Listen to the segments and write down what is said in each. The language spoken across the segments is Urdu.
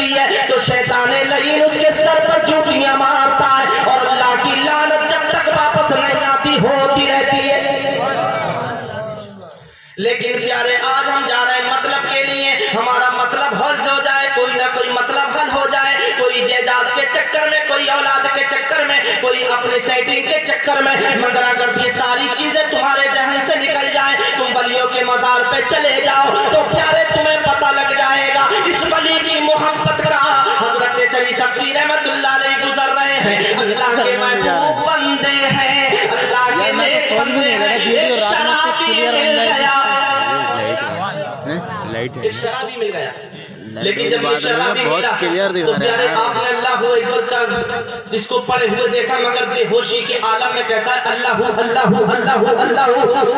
نکلتی ہے تو شیطان لعین اس کے سر پر جوتیاں مارتا ہے اور اللہ کی لعنت جب تک واپس نہیں آتی ہوتی رہتی ہے۔ لیکن پیارے آج ہم جا رہے ہیں مطلب کے لیے، ہمارا مطلب حل ہو جائے، کوئی نہ کوئی مطلب حل ہو جائے، کوئی جائیداد کے چکر میں، کوئی اولاد کے چکر میں، کوئی اپنے سیٹنگ کے چکر میں، مگر اگر یہ ساری چیزیں تمہارے ذہن سے نکل جائیں، تم ولیوں کے مزار پہ چلے جاؤ تو پیارے تمہیں پتہ لگ جائے گا اس ولی کی محبت کا۔ حضرت شریف شفیع رحمت اللہ علیہ گزر رہے ہیں، اللہ کے محبوب بندے ہیں، اللہ کے نیک بندے ہیں، ایک شرابی مل گیا، ایک شرابی مل گیا، لیکن جب یہ شرابی ملا تو پیارے آپ نے اللہ اکبر کا اس کو پڑھے ہوئے دیکھا مگر بے ہوشی کے عالم میں کہتا ہے اللہ اللہ اللہ اللہ،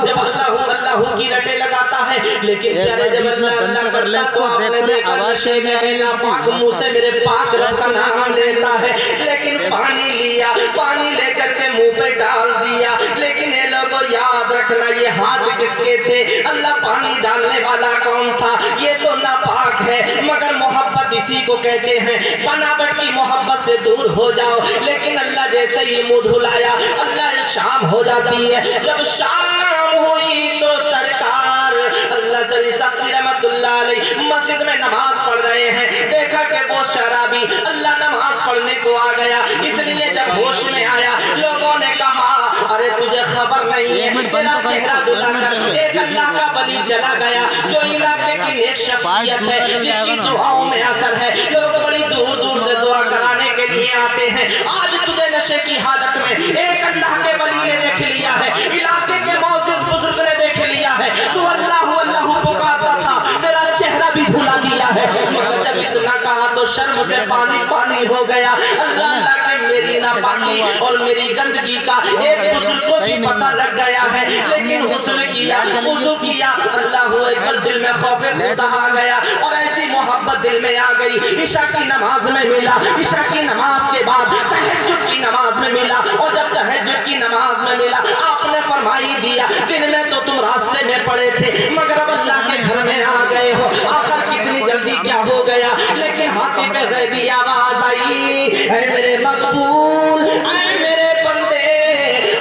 جب اللہ اللہ کی رٹے لگاتا ہے، لیکن پیارے جب اللہ اللہ کرتا تو آپ نے دیکھا نشے میں میرا پاک منہ سے میرے پاک رب کا نام لیتا ہے، لیکن پانی لیا، پانی لے کر کے منہ پہ ڈال دیا، لیکن یہ لوگوں یاد رکھنا یہ ہاتھ کس کے تھے؟ اللہ پانی ڈالنے والا کون تھا؟ یہ تو ناپاک ہے، مگر محبت اسی کو کہتے ہیں، بناوٹ کی محبت سے دور ہو جاؤ، لیکن اللہ جیسے ہی منہ دھلایا اللہ شام ہو جاتی ہے، جب شام ہوئی تو سرکار اللہ صلی رحمت اللہ علیہ مسجد میں نماز پڑھ رہے ہیں، دیکھا کہ وہ شرابی اللہ نماز پڑھنے کو آ گیا، اس لیے جب ہوش میں آیا لوگوں نے کہا ارے تجھے خبر نہیں ہے تیرا چہرہ دھلا کر ایک اللہ کا ولی چلا گیا جو علاقے کی نیک شخصیت ہے، جس کی دعاؤں میں اثر ہے، لوگ بڑی دور دور سے دعا کرانے کے لیے آتے ہیں، آج تجھے نشے کی حالت میں ایک اللہ کے ولی نے دیکھ لیا ہے، علاقے کے معزز بزرگ نے دیکھ لیا ہے، تو اللہ اللہ پکارتا تھا تیرا چہرہ بھی دھلا دیا ہے، مگر جب اتنا کہا تو شرم سے پانی پانی ہو گیا، اللہ کہ میری ناپاکی اور میری گندگی کا ایک بزرگ کو بھی پتہ لگ گیا ہے، لیکن غسل کیا وضو کیا، اللہ اکبر دل میں خوف خدا آ گیا اور ایسی محبت دل میں آ گئی، عشاء کی نماز میں ملا، عشاء کی نماز کے بعد تہجد کی نماز میں ملا، اور جب تہجد کی نماز میں ملا آپ نے فرمائی دیا دن میں تو تم راستے میں پڑے تھے مگر اب اللہ کے گھر میں آ گئے ہو، آخر کتنی جلدی کیا ہو گیا، لیکن ہاتھی پہ غیبی آواز آئی، اے میرے مقبول اے میرے بندے،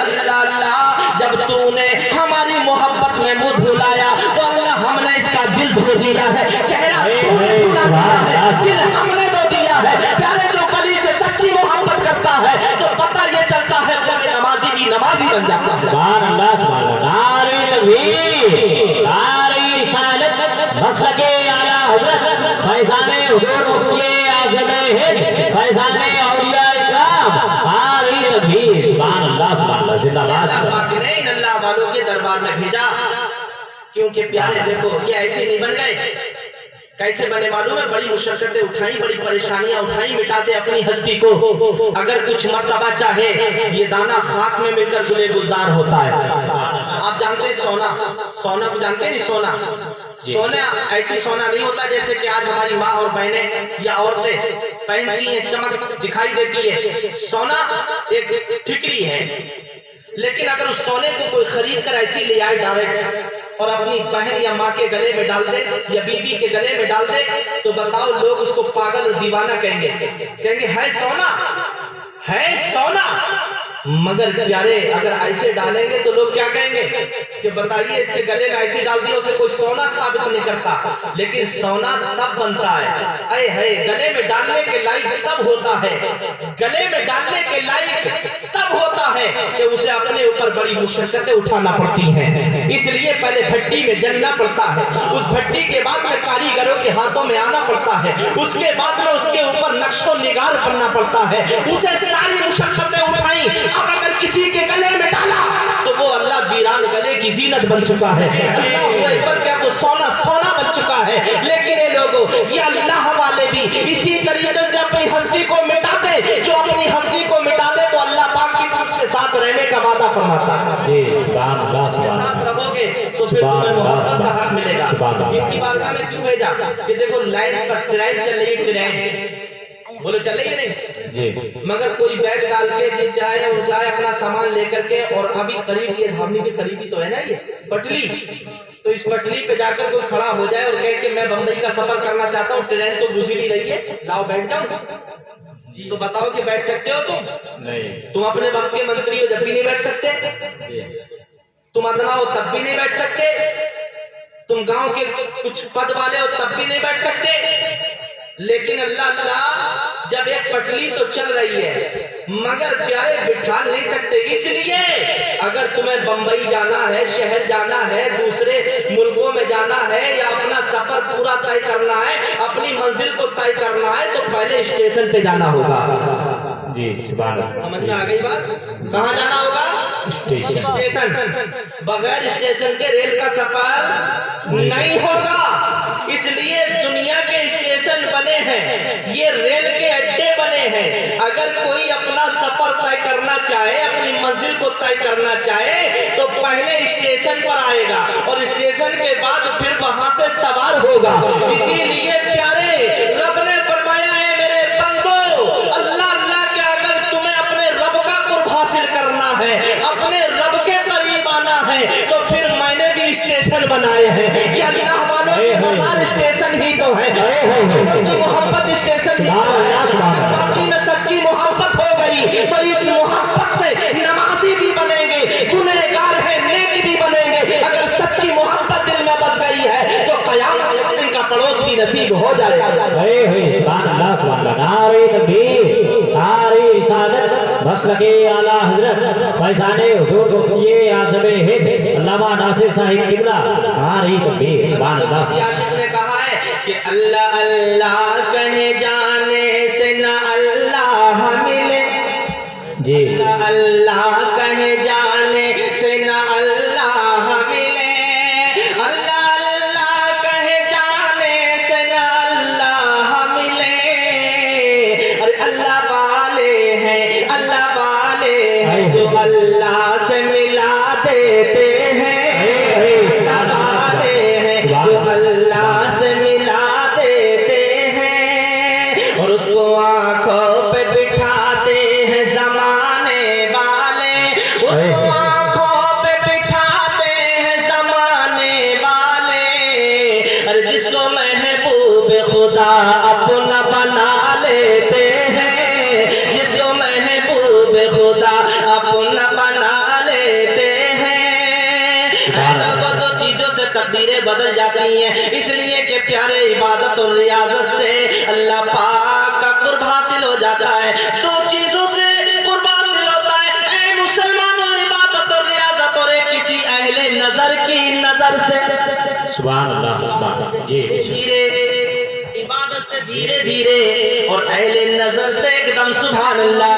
اللہ اللہ جب تو نے ہماری محبت میں منہ دھلایا تو اللہ ہم نے اس کا دل دھو دیا ہے، چہرہ دھلا دیا ہے، دل ہم نے دھو دیا ہے، پیارے جو ولی سے سچی محبت کرتا ہے تو پتہ یہ چلتا ہے وہ نمازی بھی نمازی بن جاتا ہے۔ سبحان اللہ سبحان اللہ، نعرہ تکبیر، نعرہ رسالت، مسلک اعلیٰ حضرت فیضان حضور مفتی اعظم ہند فیضان اولیاء اکرام، نعرہ تکبیر، سبحان اللہ سبحان اللہ، زندہ باد۔ اللہ پاک نے ان اللہ والوں کے دربار میں بھیجا، کیونکہ پیارے دیکھو یہ ایسے نہیں بن گئے، کیسے بنے معلوم ہے، بڑی مشقتیں اٹھائیں، بڑی پریشانیاں اٹھائیں، مٹاتے اپنی ہستی کو، اگر کچھ مرتبہ چاہے یہ دانہ خاک میں مل کر گلے گلزار ہوتا ہے۔ آپ جانتے ہیں سونا، سونا کو جانتے ہیں نہیں، سونا سونا ایسی سونا نہیں ہوتا جیسے کہ آج ہماری ماں اور بہنیں یا عورتیں پہنتی ہیں، چمک دکھائی دیتی ہے، سونا ایک ٹھکری ہے، لیکن اگر اس سونے کو کوئی خرید کر ایسی لے آئے ڈائریکٹ اور اپنی بہن یا ماں کے گلے میں ڈال دے یا بیوی کے گلے میں ڈال دے تو بتاؤ لوگ اس کو پاگل اور دیوانہ کہیں گے ہے سونا، ہے سونا، مگر پیارے اگر ایسے ڈالیں گے تو لوگ کیا کہیں گے کہ بتائیے اس کے گلے میں ایسے ڈال دیا اسے کوئی سونا ثابت نہیں کرتا، لیکن سونا تب بنتا ہے، اے ہے گلے میں ڈالنے کے لائق تب ہوتا ہے، گلے میں ڈالنے کے لائق تب ہوتا ہے کہ اسے اپنے اوپر بڑی مشقتیں اٹھانا پڑتی ہیں، اس لیے پہلے بھٹی میں جلنا پڑتا ہے، اس بھٹی کے بعد میں کاریگروں کے ہاتھوں میں آنا پڑتا ہے، اس کے بعد میں اس کے اوپر نقش و نگار کرنا پڑتا ہے، اسے ساری مشقتیں اٹھائیں، اب اگر کسی کے گلے میں ڈالا تو وہ اللہ ویران گلے کی زینت بن چکا ہے، اللہ اکبر کیا وہ سونا سونا بن چکا ہے، لیکن یہ لوگوں یہ اللہ والے بھی اسی طریقے سے اپنی ہستی کو مٹا دے، جو اپنی ہستی کو مٹا دے تو اللہ پاک کی اس کے ساتھ رہنے کا وعدہ فرماتا ہے، اس کے ساتھ رہو گے تو پھر تمہیں محبت کا حق ملے گا۔ اتنی بارگاہ میں کیوں بھیجا کہ دیکھو لائن پر ٹرین چل رہی، ٹرین بولو چل رہی ہے نہیں جی مگر کوئی بیگ ڈال کے کہ جائے اور جائے اپنا سامان لے کر کے اور ابھی قریب یہ دھامنی کے قریبی تو ہے نا یہ پٹلی تو اس پٹلی پہ جا کر کوئی کھڑا ہو جائے اور کہے کہ میں بمبئی کا سفر کرنا چاہتا ہوں ٹرین تو گزر ہی رہی ہے لاؤ بیٹھ جاؤ تو بتاؤ کہ بیٹھ سکتے ہو تم اپنے وقت کے منتری ہو جب بھی نہیں بیٹھ سکتے تم ادنا ہو تب بھی نہیں بیٹھ سکتے تم گاؤں کے کچھ پد والے ہو تب بھی نہیں بیٹھ سکتے لیکن اللہ جب ایک پٹلی تو چل رہی ہے مگر پیارے بٹھا نہیں سکتے اس لیے اگر تمہیں بمبئی جانا ہے شہر جانا ہے دوسرے ملکوں میں جانا ہے یا اپنا سفر پورا طے کرنا ہے اپنی منزل کو طے کرنا ہے تو پہلے اسٹیشن پہ جانا ہوگا جی سبحان اللہ سمجھ میں آ گئی بات کہاں جانا ہوگا اسٹیشن بغیر اسٹیشن کے ریل کا سفر نہیں ہوگا اس لیے دنیا کے اسٹیشن بنے ہیں یہ ریل کے اڈے بنے ہیں اگر کوئی اپنا سفر طے کرنا چاہے اپنی منزل کو طے کرنا چاہے تو پہلے اسٹیشن پر آئے گا اور اسٹیشن کے بعد پھر وہاں سے سوار ہوگا اسی لیے پیارے رب نے فرمایا ہے میرے بندو اللہ کے اگر تمہیں اپنے رب کا قرب حاصل کرنا ہے اپنے رب کے قریب آنا ہے تو پھر میں نے بھی اسٹیشن بنائے ہیں یہ اللہ والوں کے مزار اسٹیشن ہی تو ہے محبت اسٹیشن ہی تو ہے اگر باقی میں سچی محبت ہو گئی تو اس محبت سے نمازی بھی بنیں گے گنہگار ہے نیک بھی بنیں گے اگر سچی محبت دل میں بس گئی ہے تو قیامت کے دن کا پڑوس بھی نصیب ہو جائے گا سبحان اللہ نعرہ تکبیر نعرہ رسالت مسلک اعلی حضرت فیضان حضور مفتی اعظم ہند علامہ ناصر صاحب قبلہ نعرہ تکبیر سبحان اللہ کسی عاشق نے کہا ہے کہ اللہ اللہ کہے جانے سے نہ اللہ ملے جی اللہ اللہ کہے جانے سے نہ اللہ ملے اللہ اللہ کہے جانے سے نہ اللہ ملے ارے اللہ والے ہیں جو اللہ سے ملا دیتے ہیں اللہ والے ہیں جو اللہ سے ملا دیتے ہیں اور اس کو آنکھوں پہ بٹھاتے ہیں زمانے والے اس کو آنکھوں پہ بٹھاتے ہیں زمانے والے اور جس کو محبوب خدا اپنا بنا لیتے ہیں جس کو محبوب خدا اپنا بنا لیتے ہیں لوگوں تو چیزوں سے تقدیریں بدل جاتی ہیں اس لیے کہ پیارے عبادت اور ریاضت سے اللہ پاک کا قرب حاصل ہو جاتا ہے دو چیزوں سے قرب حاصل ہوتا ہے اے مسلمانوں عبادت اور ریاضت اور کسی اہل نظر کی نظر سے سبحان اللہ جی دھیرے عبادت سے دھیرے دھیرے اور اہل نظر سے ایک دم سبحان اللہ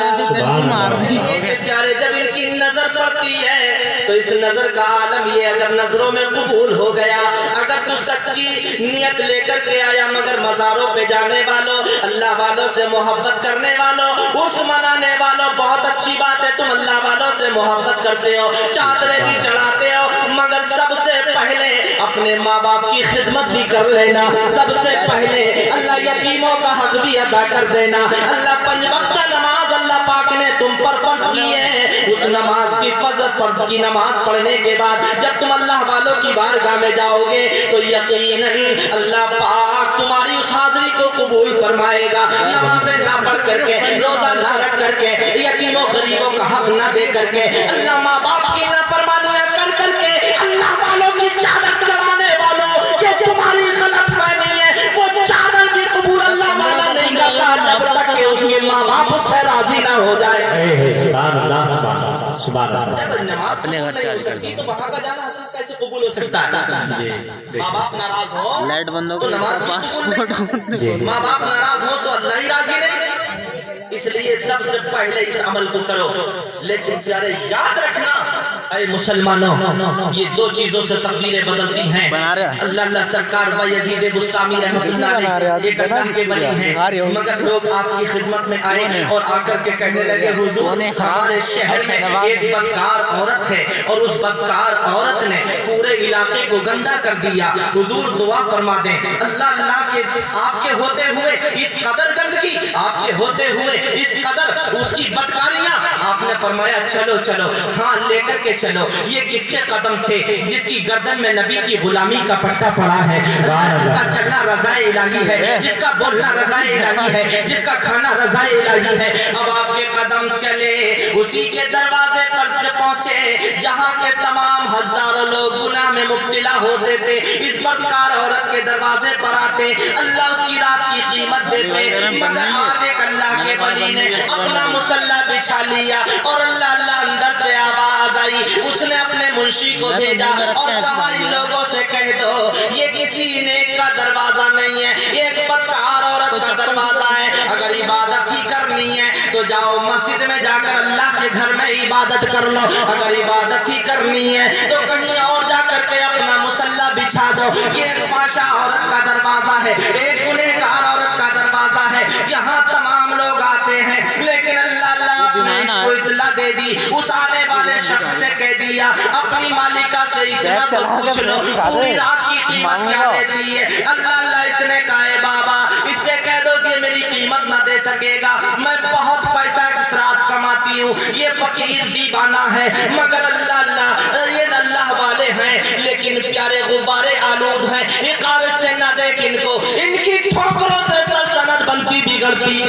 پیارے جب ان کی نظر پڑتی ہے تو اس نظر کا عالم یہ اگر نظروں میں قبول ہو گیا اگر تو سچی نیت لے کر کے آیا مگر مزاروں پہ جانے والوں اللہ والوں سے محبت کرنے والوں عرس منانے والوں بہت اچھی بات ہے تم اللہ والوں سے محبت کرتے ہو چادریں بھی چڑھاتے ہو مگر سب سے پہلے اپنے ماں باپ کی خدمت بھی کر لینا سب سے پہلے اللہ یتیموں کا حق بھی ادا کر دینا اللہ 5 وقت نماز اللہ پاک نے تم پر فرض کی ہے اس نماز کی فرض کی نماز پڑھنے کے بعد جب تم اللہ والوں کی بارگاہ میں جاؤ گے تو یقیناً اللہ پاک تمہاری اس حاضری کو قبول فرمائے گا نمازیں نہ پڑھ کر کے روزہ نہ رکھ کر کے یتیموں غریبوں کا حق نہ دے کر کے اللہ ماں باپ کی نافرمانیاں کر کے اللہ والوں کی چادر چڑھانے والوں کہ تمہاری غلط فہمی ہے وہ چادر بھی قبول اللہ والا نہیں کرتا جب تک کہ اس کے ماں باپ اس سے راضی نہ ہو جائے سبحان اللہ سبحان اللہ جب نماز اپنے گھر چارج کر دی تو وہاں کا جانا حضرت کیسے قبول ہو سکتا ہے ماں باپ ناراض ہو لائٹ بند ہو تو نماز ماں باپ ناراض ہو تو اللہ ہی راضی نہیں اس لیے سب سے پہلے اس عمل کو کرو لیکن پیارے یاد رکھنا اے مسلمانوں، یہ دو چیزوں سے تقدیریں بدلتی ہیں۔ اللہ اللہ سرکار بایزید بستامی رحمۃ اللہ علیہ ایک اللہ کے ولی ہیں، مگر لوگ آپ کی خدمت میں آئے اور آ کر کے کہنے لگے حضور ہمارے شہر میں ایک بدکار عورت ہے اور اس بدکار عورت نے پورے علاقے کو گندا کر دیا، حضور دعا فرما دیں۔ اللہ اللہ کے آپ کے ہوتے ہوئے اس قدر گندگی، آپ کے ہوتے ہوئے اس قدر اس کی بدکاریاں، آپ نے فرمایا چلو چلو، ہاں لے کر کے چلو۔ یہ کس کے قدم تھے؟ جس کی گردن میں نبی کی غلامی کا پٹا پڑا ہے، جس کا چلنا رضا الہی ہے، جس کا بولنا رضا الہی ہے، جس کا کھانا رضا الہی ہے۔ اب آپ کے قدم چلے اسی کے دروازے پر پہنچے جہاں کے تمام ہزاروں لوگ گناہ میں مبتلا ہوتے تھے، اس بدکار عورت کے دروازے پر آتے، اللہ اس کی رات کی قیمت دیتے۔ مگر آج ایک اللہ کے ولی نے اپنا مصلی بچھا لیا اور اللہ اللہ اندر سے آواز آئی، اس نے اپنے منشی کو بھیجا اور کہا ان لوگوں سے کہہ دو یہ کسی نیک کا دروازہ نہیں ہے، یہ ایک بدکار عورت کا دروازہ ہے۔ اگر عبادت ہی کرنی ہے تو جاؤ مسجد میں جا کر اللہ کے گھر میں عبادت کر لو، اگر عبادت ہی کرنی ہے تو کہیں اور جا کر کے اپنا مصلی بچھا دو۔ یہ ایک فحشا عورت کا دروازہ ہے، ایک گنہگار عورت کا دروازہ ہے، یہاں تمام لوگ آتے ہیں، لیکن اللہ اللہ نے اس کو اطلاع دے دی، اس آنے والے شخص سے کہہ دیا اپنی مالکہ سے اطلاع تو پوچھ لو پوری رات کی قیمت کیا لیتی ہے۔ اللہ اللہ اس نے کہا اے بابا اس سے کہہ دو کہ میری قیمت نہ دے سکے گا، میں بہت پیسہ اس رات کماتی ہوں، یہ فقیر دیوانہ ہے، مگر اللہ اللہ یہ اللہ والے ہیں لیکن پیارے غبارے آلود ہیں، اقارت سے نہ دیکھ ان کو، ان کی ٹھوکروں سے سلطنت بنتی بگڑتی۔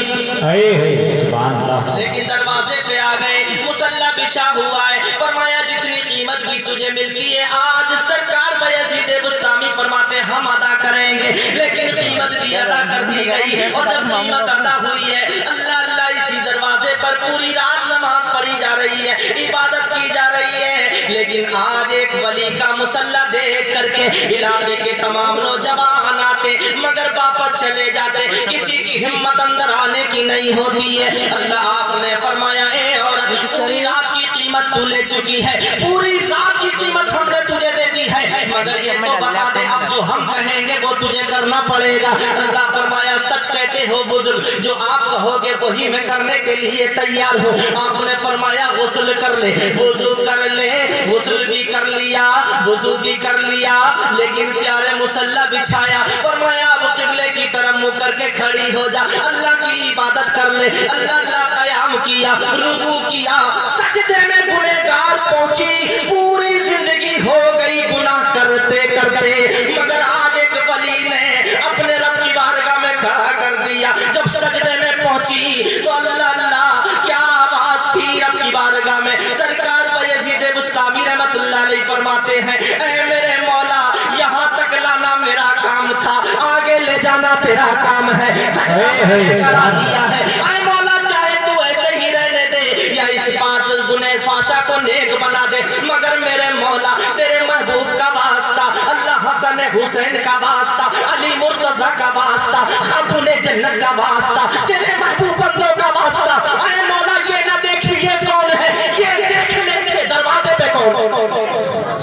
لیکن دروازے پہ آ گئے، مصلی بچھا ہوا ہے، فرمایا جتنی قیمت کی تجھے ملتی ہے آج سرکار بایزید بستامی فرماتے ہم ادا کریں گے، لیکن قیمت بھی ادا کر دی گئی، اور جب قیمت ادا ہوئی ہے اللہ اللہ اسی دروازے پر پوری رات نماز پڑھی جا رہی ہے، عبادت کی جا رہی ہے۔ لیکن آج ایک ولی کا مصلی دیکھ کر کے علاقے کے تمام نوجوان آتے مگر واپس چلے جاتے، کسی کی ہمت اندر آنے کی نہیں ہوتی ہے۔ اللہ آپ نے فرمایا اے عورت پوری رات کی قیمت تو لے چکی ہے، پوری رات کی قیمت ہم نے تجھے دے دی ہے، مگر یہ تو بتا دے اب جو ہم کہیں گے وہ تجھے کرنا پڑے گا۔ اللہ فرمایا سچ کہتے ہو بزرگ، جو آپ کہو گے وہی میں کرنے کے لیے تیار ہوں۔ آپ نے فرمایا غسل کر لے، وضو کر لے، غسل بھی کر لیا، وضو بھی کر لیا، لیکن پیارے مصلی بچھایا، فرمایا وہ قبلے کی طرف منہ کر کے کھڑی ہو جا، اللہ کی عبادت کر لے۔ اللہ اللہ قیام کیا، رکوع کیا، سجدے میں گنہگار پہنچی، پوری زندگی ہو گئی گناہ کرتے کرتے، مگر آج ایک ولی نے اپنے رب کی بارگاہ میں کھڑا کر دیا۔ جب سجدے میں پہنچی تو اللہ اللہ کیا آواز تھی رب کی بارگاہ میں، سرکار بایزید بستامی رحمت اللہ علیہ فرماتے ہیں اے میرے مولا یہاں تک لانا میرا کام تھا، آگے لے جانا تیرا کام ہے، سجدہ کرا دیا ہے، اے مولا چاہے تو ایسے ہی رہنے دے یا اس پانچ گنہ فحشا کو نیک بنا دے، مگر میرے مولا تیرے محبوب کا واسطہ، اللہ حسن حسین کا واسطہ، علی مرتضی کا واسطہ، خاتون جنت کا واسطہ، تیرے محبوب بندوں کا واسطہ، اے مولا یہ نہ دیکھ یہ کون ہے، یہ دیکھنے کے دروازے پہ کون۔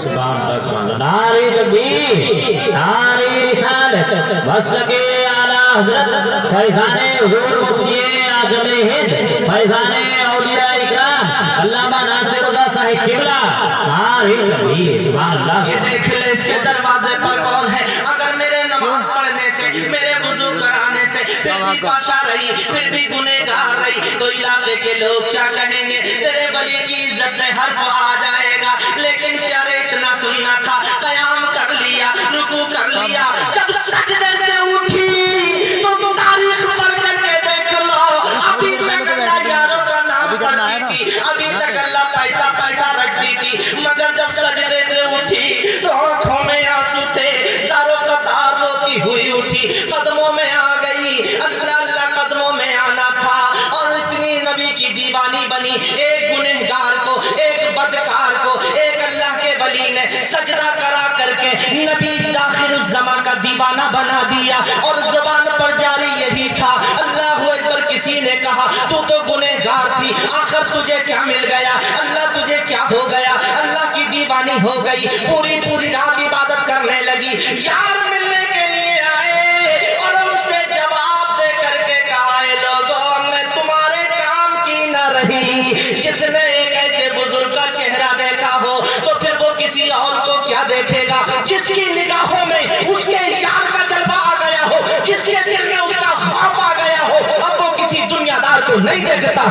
سبحان اللہ سبحان اللہ، نعرہ تکبیر، نعرہ رسالت، مسلک اعلی حضرت فیضان حضور مفتی اعظم ہند، فیضان اولیاء اکرام علامہ ناصر اللہ صاحب قبلہ، نعرہ تکبیر، سبحان اللہ۔ یہ دیکھ لے اس کے دروازے پر کون ہے، اگر میرے نماز پڑھنے سے، میرے وضو کرانے سے پھر بھی پاشا رہی، پھر بھی گنہگار رہی تو علاقے کے لوگ کیا کہیں گے، تیرے ولی کی عزت میں حرف آ جائے گا۔ لیکن پیارے اتنا سننا تھا، قیام کر لیا، رکوع کر لیا، جب سجدے سے اٹھی تو تاریخ پڑھ کر کے دیکھ لو، ابھی تک اللہ یاروں کا نام پڑھتی تھی، ابھی تک اللہ پیسہ پیسہ رکھتی تھی، مگر جب سجدے سے اٹھی تو آنکھوں میں آنسو تھے، ساروں قطار روتی ہوئی اٹھی، قدموں میں آ گئی، اللہ اللہ قدموں میں آنا تھا، اور اتنی نبی کی دیوانی بنی، ایک گنہگار کو، ایک بدکار کو، ایک اللہ کے ولی نے سجدہ کرا کر کے نبی داخل الزمان کا دیوانہ بنا دیا، اور زبان پر جاری یہی تھا اللہ اکبر۔ کسی نے کہا تو گنہگار تھی، آخر تجھے کیا مل گیا، اللہ تجھے کیا ہو گیا، اللہ کی دیوانی ہو گئی، پوری پوری رات عبادت کرنے لگی، یار ملنے کے لیے آئے اور ان سے جواب دے کر کے کہا اے لوگوں میں تمہارے کام کی نہ رہی، جس نے ایک ایسے بزرگ کا چہرہ دیکھا ہو تو پھر وہ کسی اور کو کیا دیکھے گا، جس کی نگاہوں میں اس کے یار کا جلوہ آ گیا ہو، جس کے دل میں اس کا خواب آ گیا ہو، اب وہ کسی دنیا دار کو نہیں دیکھتا۔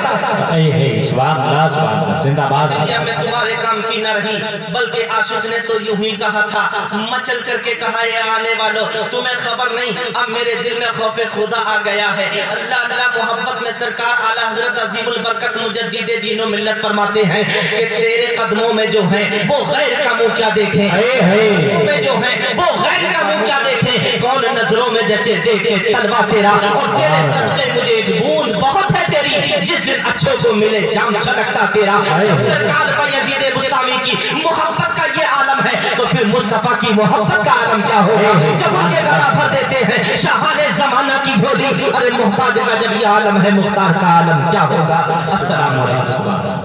سبحان اللہ سبحان اللہ، زندہ باد۔ دنیا میں تمہارے کام کی نہ رہی، بلکہ عاشق نے تو یوں ہی کہا تھا، مچل کر کے کہا یہ آنے والوں تمہیں خبر نہیں، اب میرے دل میں خوف خدا آ گیا ہے۔ اللہ اللہ محبت میں سرکار اعلیٰ حضرت عظیم البرکت مجدد دین و ملت فرماتے ہیں کہ تیرے قدموں میں جو ہیں وہ غیر کا منہ کیا دیکھیں، میں جو ہیں وہ غیر کا منہ کیا دیکھیں، کون نظروں میں جچے دیکھ کے طلبہ تیرا، اور تیرے صدقے مجھے ایک بوند بہت ہے تیری، جس دن اچھوں کو ملے جام چھلکتا تیرا۔ سرکار بایزید بستامی کی محبت کا یہ عالم ہے تو پھر مصطفیٰ کی محبت کا عالم کیا ہوگا، جب ان کے گلا بھر دیتے ہیں شاہان زمانہ کی جھولی، ارے محتاج کا جب یہ عالم ہے مختار کا عالم کیا ہوگا۔ السلام علیکم۔